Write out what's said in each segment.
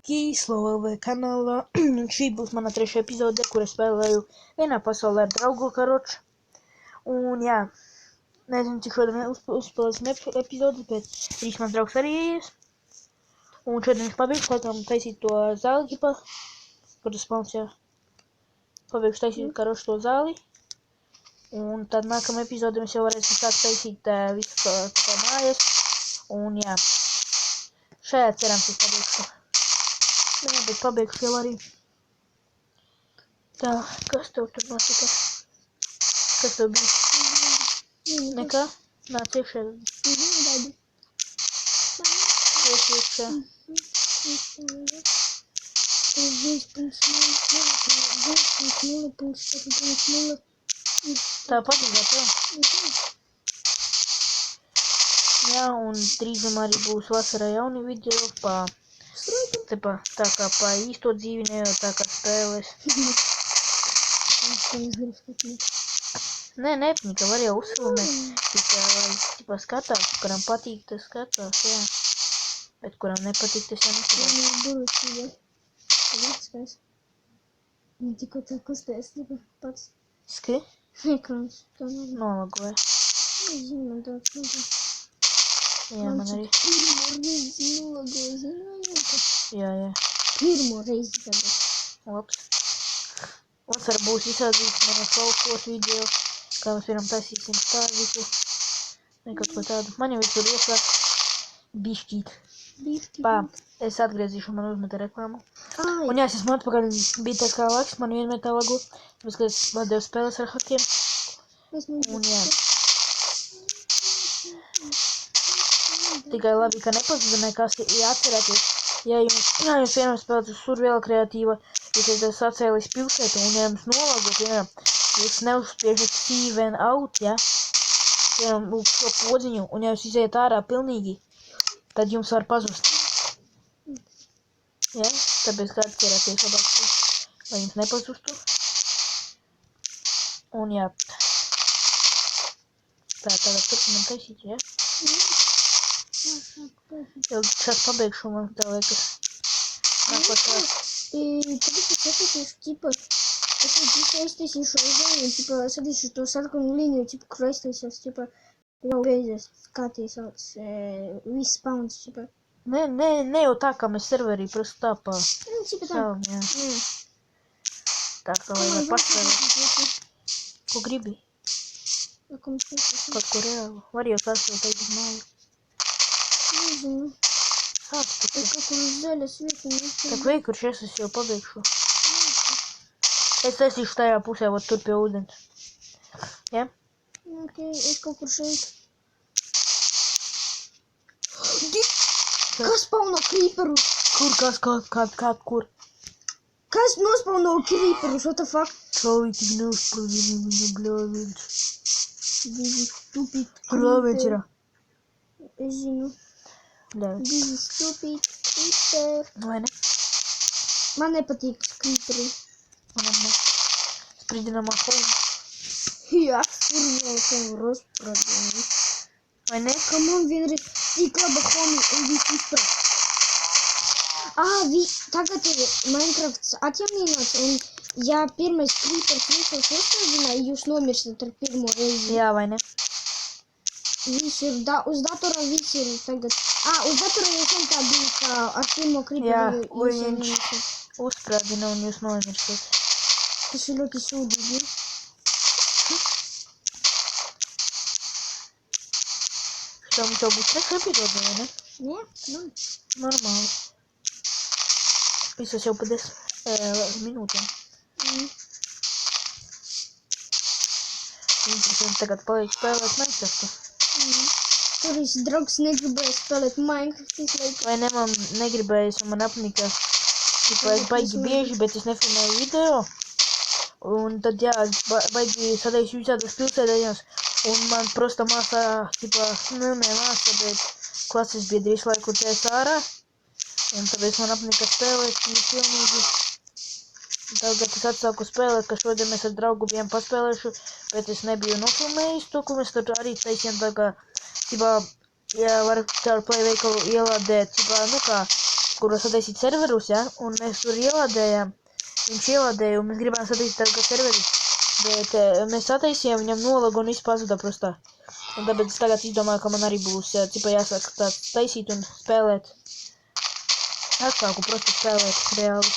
Slow kanālā. Šī būs mana 3. epizode, kur es spēlēju vienā pasaulē ar draugu karoču. Un jā, nezinu, cik šodien uzspēlēsim epizodi, bet drīz mans draugs arī ies. Un šodien es pabeigšu, laikam, taisīt to zāli, kur tas spawns, jā. Pabeigšu taisīt karoču to zāli. Un tad nākamā epizode mēs jau varēsim sākt taisīt visu tā mājas. Un jā, šajā cerams es pabeigšu. Jā, bet pabeigšu jau arī. Tā, kas tev tur notika? Kas tev bija? Nekā? Nāc iekšā. Ies iekšā. Tā patīk, tev? Jā, un drīzumā arī būs vasarā jauni video tā kā pa īsto dzīvi, ne jau tā kā spēles. Nē, nepanika, var jau uzfilmēt, tikai skatās, kuram patīk, tas skatās, jā. Bet kuram nepatīk, tas jau neskatās. Tikko tā kustēs, pats. Skri? Ekrāns, tā nav. Nolagoja. Es zinu, man tāds nav. Jā, man arī. Pirmo reizi nolagoja, zinu, Jā. Pirmo reizi tagad. Labs. Vasarā būs visādīs manos laukos video, kā mēs vienam taisīsim stāvīku. Kaut ko tādu. Man jau tur ieslēgt bišķīt. Pā, es atgriezīšu, man uzmeta reklāmu. Un jā, es esmu atpakaļ, bija tāds kā laiks, man vienmēr tā lagu, tāpēc, ka es vadēju spēles ar hakiem. Un jā. Tikai labi, ka nepazuda nekas, jāatcerēties. Ja jums vienam spēlēt uz surviela kreatīva, jūs esat sacēlis pilsētu un ja jums nolagot, piemēram, jūs neuzspiežat save and out, ja? Piemēram, lūk šo podziņu, un ja jūs iziet ārā pilnīgi, tad jums var pazust. Ja? Tāpēc kā atcerēties labāk, lai jums nepazustu. Un jā. Tā, tagad turpinam taisīt, ja? Jau šāds pabeigšu, man tā liekas. Nākošā. Tad es sapratīšu, es aiztaisīšu aizēju, sadīšu to sarkanu līniju, kur aiztaisās, jau beidzēs, kā tie sauc, viss spawns, Ne jau tā, kā mēs serverī, просто tā pa savam, jā. Tā kā lai var pašsvērt. Ko gribi? Kaut ko reālu. Var jau tās jau teikt uz māju. Nezinu. Sāc taču. Es kaut kur uz zaļas vietu. Tak vei, kurš es jau pabeigšu. Es taisīšu tajā pusē, vot tur pie ūdens. Ja? Ok, es kaut kur šeit. Kas spawno creeperus? Kur? Kas nospawno creeperus? What the fuck? Čau, tik neuzpildīja viņa bļāviens. Bizi stupid Bļāviens ir. Es zinu. Bļāviens. Bizi stupid creeper. Vai ne? Man nepatīk creeperi. Man ne. Spridinām ar home. Jā, tur vēl savu rozpradīni. Vai ne? Ka man vienreiz tik laba homie un viss izprat. Tagad ir Minecrafts atjaunināts un ja pirmais creepers visos uzstādināja, jūs nomirstat ar pirmo reizi. Jā, vai ne? Viss ir, uz datora viss ir tagad. Uz datora jau sen tā bija, ka ar pirmo creeperu Jā, jūs viņš uzsprādina un jūs nomirstat. Tas ir ļoti sūdīgi. Šitā mums jau būs 3 epizode, vai ne? Nē, Normāli. Visas jau pa 10 minūtēm. Interesanti tagad paliek spēlēt Minecraftu. Tur draugs negribēja spēlēt Minecraft izlaik. Vai ne, man negribējas un man apnika. Es baigi bieži, bet es nefilmēju video. Un tad jā, baigi sadējuši visādos pilsētājos. Un man prosta māsā, māsā, bet klases biedri visu laiku ties ārā. Un tāpēc man apnika spēlēt pilnīgi. Tagad es atsāku spēlēt, ka šodien mēs ar draugu bijām paspēlējuši, bet es nebiju nofilmējis to, ko mēs tur arī taisījām tā kā, ja var caur Play veikalu ielādēt, kuros sataisīt serverus, ja, un mēs tur ielādējām. Viņš ielādēja, un mēs gribējām sataisīt tādu serveri, bet mēs sataisījām, viņam nolaga un viss pazuda prostā. Un tāpēc es tagad izdomāju, ka man arī būs, cipa jāsāk tāds taisīt un spēlēt. Atsāku prosti spēlēt reāli.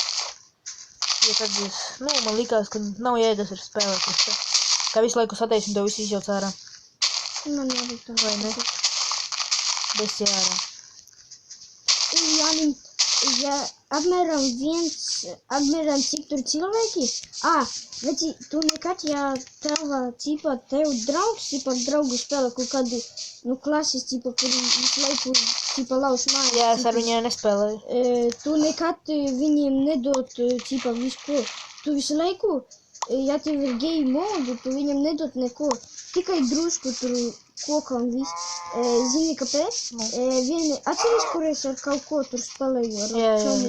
Ja tad es, man likās, ka nav jēgas ar spēlēt prosti. Kā visu laiku sataisīt, un tev viss izjauc ārā. Man arī tā. Vai ne? Bez ārā. Jānim, ja apmēram cik tur cilvēki? Bet tu nekad, ja tev draugs, draugu spēlē kaut kādu, klases, kuri visu laiku, lauž mājas. Jā, es ar viņiem nespēlēju. Tu nekad viņiem nedot, visu ko. Tu visu laiku, ja tev ir game mode, tu viņam nedot neko. Tikai drusku tur koka un viss. Zini, kāpēc? Atceries, kur es ar kaut ko tur spēlēju ar čomu.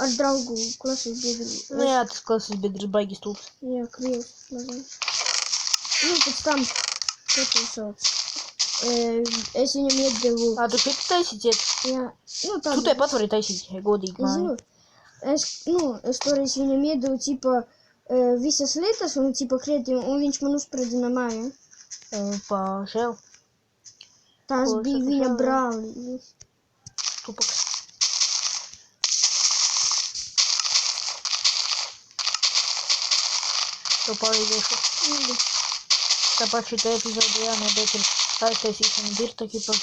Ar draugu klases biedru. Jā, tas klases biedrs baigi stulbs. Jā, krievs. Pēc tam, ko tu sauc? Es viņam iedevu. Tu šeit taisīt iet? Jā. Tu te pat vari taisīt, godīgi māju. Es toreiz viņam iedevu, visas lietas un, kreatīvi, un viņš man uzspredzina māju. Žēl. Tās bija viņa brāli. Tupaks. Tev palīdzēšu. Tāpat šī te epizode jānodēt ir aiztaisīšana dirtaki par...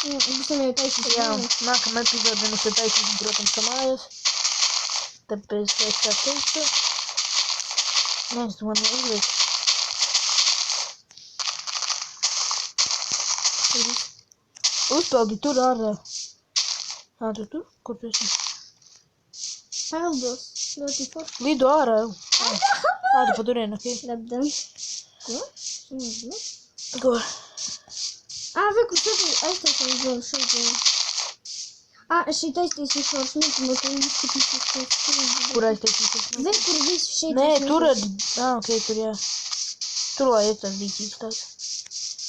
Visam jau taisīt. Jā, nākamā epizode mums ir taisīšana, protams, ka mājas. Tāpēc es tā teicu. Nē, es man uzliek. Uzpeldi tur ārā. Tu tur? Kur tu esi? Peldos. Ļoti forši. Lido ārā. Tu pa turien, ok? Labdien. Ko? Ko? Veku, aiztaisām vēl šeit. Es šeit aiztaisīšu ar smiltumu, tu izskatīsies. Kur aiztaisīsies? Veku, visu šeit. Nē, tur ar... ok, tur jā. Tur lai iet tās dīcības tās.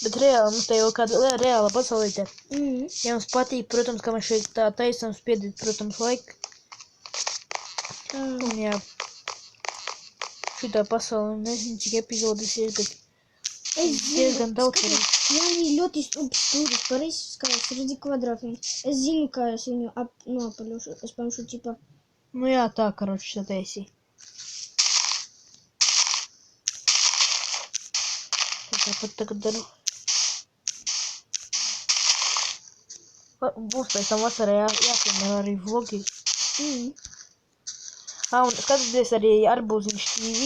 Bet reāli, mums te jau kāda reāla pasaulīte. Ja mums patīk, protams, ka mēs šeit tā taisam spiedīt, protams, laiku. Un jā. Šitā pasaule, nezinu, cik epizodes ir, bet diezgan daudz arī. Jāni ļoti stūris, pareizi skaists, redzi kvadrātiem. Es zinu, kā es viņu apaļošu, es paņemšu ķipā. Jā, tā, karoči, tā taisī. Tāpat tagad daru. Būs pēc tam vasarā jāfilmē arī vlogi. Un skatieties arī Arbūziņš TV.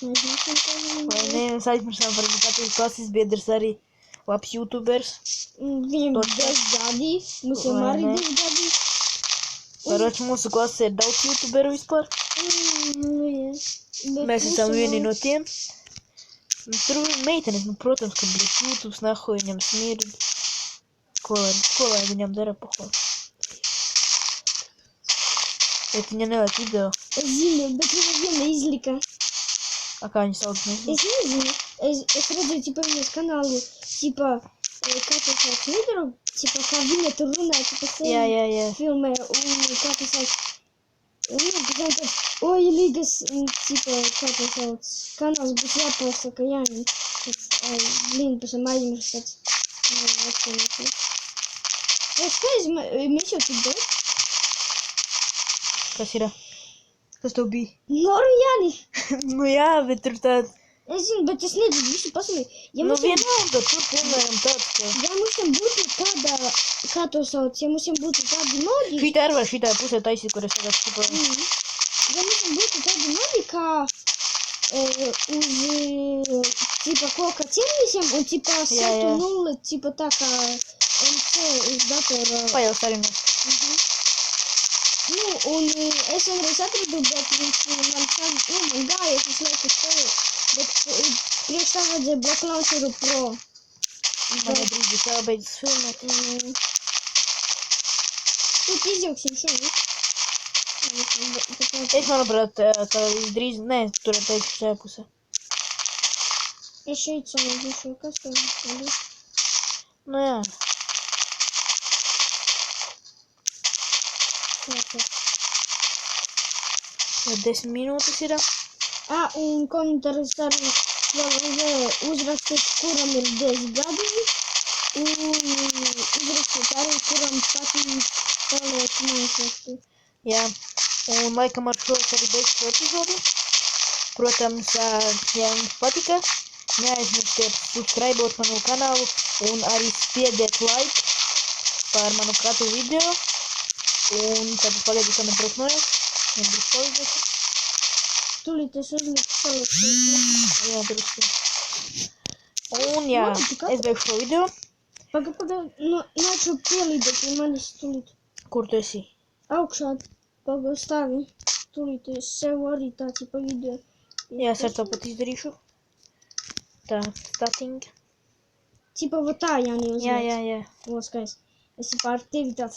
Vai ne, mēs aizmirsām par viņu katrs klases biedrs arī labs YouTubers. Viņam 10 gadi, mums jau arī 10 gadi. Karoči, mūsu klasē ir daudz YouTuberu vispār. Mēs esam vieni no tiem. Tur meitenes, protams, ka YouTubes nahuj viņam smird. Ko lai viņam dara pohol? Bet viņa neliek video. Es zinu, bet viņa viena izlika. Kā viņa sauc, nezinu? Es nezinu. Es redzēju, viņas kanālu, kā tas sauc videru, kā viņa tur runāja, Jā. filmē, un kā tas sauc. Oi, Līgas, kā tas sauc. Kanāls būs jāpasaka Jānim. Pasam aizmirst tāds. Skaidrs, mēs jau tik daudz. Kas ir? Kas tev bija? Noru Jāni. Jā, bet tur tāds... Es zinu, bet es nezinu visu pasaulī. Vienalga, tur piemēram tāds, ka... Ja mums būtu tāda, kā to sauc, ja mums būtu tādi modi... Šitā ar var šitā pusē taisīt, kur es tagad stipā. Ja mums būtu tādi modi, kā uz koka ķermisiem un setu nulli, tā kā MC uz datora. Pajauks arī mēs. Un es vienreiz atradu, bet viņš man gājies visu laiku spēlēt. Bet priekš tā vajadzēja Black Launcheru Pro. Man ir drīzīs jābeidzas filmēt. Тут izjauksim šo, ne? Es manuprāt, ka drīz... Nē, tur ir teicis šajā pusē. Es šeit salīdzīšu, kas tev ir? Jā. Jau 10 minūtes ir. Un komentāros arī vēl uzrakstīt, kuram ir 10 gadi. Un uzrakstīt arī, kuram patīk spēlēt Minecraftu. Jā, un laikam ar šo arī beigšu šo epizodi. Protams, ja jums patika, neaizmirstiet subscribot manu kanālu un arī spiediet like par manu katru video. Un tad pagaidu, ka man druknojos. Man būs palīdzēs. Tūlīt es uzliku selekciju. Jā, drusku. Un jā, es beigšu šo video. Pagaid, nāču pielīdēt pie manis tūlīt. Kur tu esi? Augšā pagaid stāvi. Tūlīt es sev arī tāds pa video. Jā, es ar to pat izdarīšu. Tā, starting. Cipa va tā, Jāni, uzliek. Jā. O, skaisti. Esi pār tevi tāds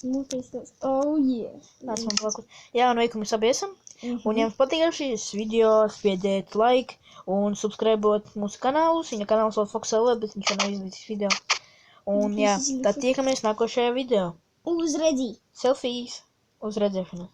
smukais tāds. Oh, yeah. Tāds man blakus. Jā, un veikumu mēs abi esam. Un ja jums patīk šis video, spiediet like un subscribot mūsu kanālus. Viņa kanāls vēl Fox.LV, bet viņš jau nav izlīdzis video. Un jā, tad tiekamies nākošajā video. Uz redzi! Selfijas. Uz redzēšanu.